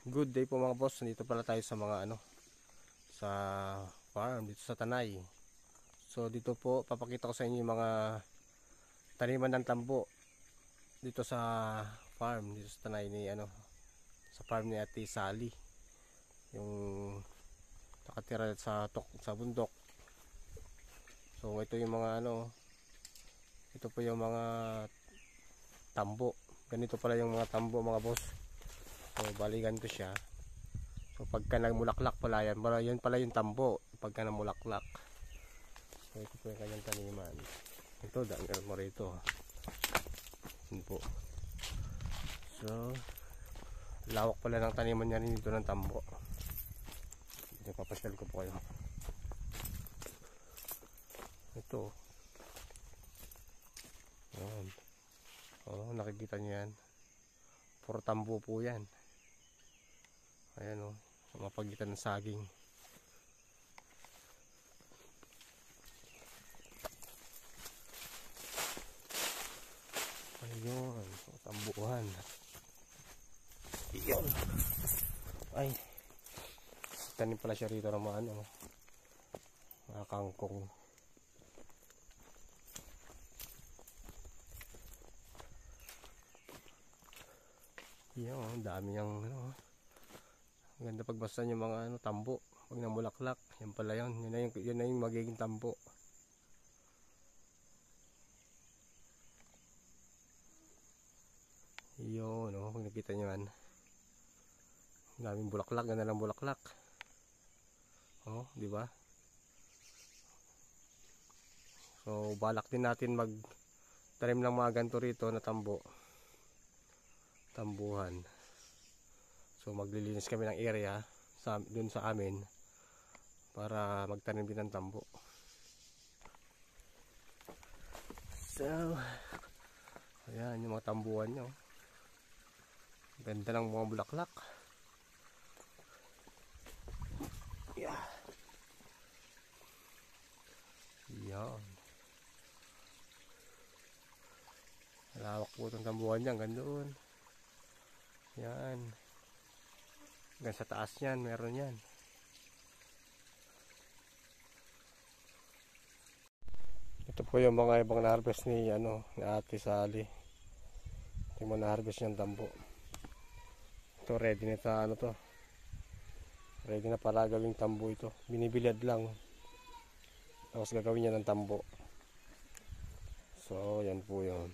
Good day po mga boss. Nandito pala tayo sa mga sa farm dito sa Tanay. So dito po papakita ko sa inyo yung mga taniman ng tambo dito sa farm dito sa Tanay ni sa farm ni Ate Sally. Yung nakatira sa bundok. So ito yung mga ito po yung mga tambo. Ganito pala yung mga tambo mga boss. So balikan ko siya. So pagka nagmulaklak pala yan, yan pala yung tambo pagka namulaklak. So ito po yung kanyang taniman. Ito dami mo rito. Yun po. So lawak pala ng taniman niya rin dito ng tambo. Ito papasyal ko po kayo. Ito. Ayan. Oh, nakikita niyo yan. Puro tambo po yan. Ayan o, sa mapagitan ng saging. Ayun, tambuhan. Iyon. Ay, tanim pala siya rito ng mga kangkong. Iyon, dami yung ganda pagbasta yung mga tambo pag namulaklak. Yan pala yun. Yun na yung magiging tambo. Yun pag nakita nyo yan, daming bulaklak. Ganda ng bulaklak. Di ba? So balak din natin magtanim ng mga ganito rito na tambuhan. So maglilinis kami ng area dun sa amin para magtanim din ng tambo. So ayan yung mga tambuhan nyo. Ganda ng mga bulaklak. Yeah. Yan. Lawak po itong tambuhan niya. Ganoon. Yan. Hanggang sa taas yan, meron yan. Ito po yung mga ibang na-harvest ni Ate Sally. Ito yung mga na-harvest niyang tambo. Ito ready na to. Ready na para gawing tambo ito. Binibilad lang. Tapos gagawin niya ng tambo. So yan po yun.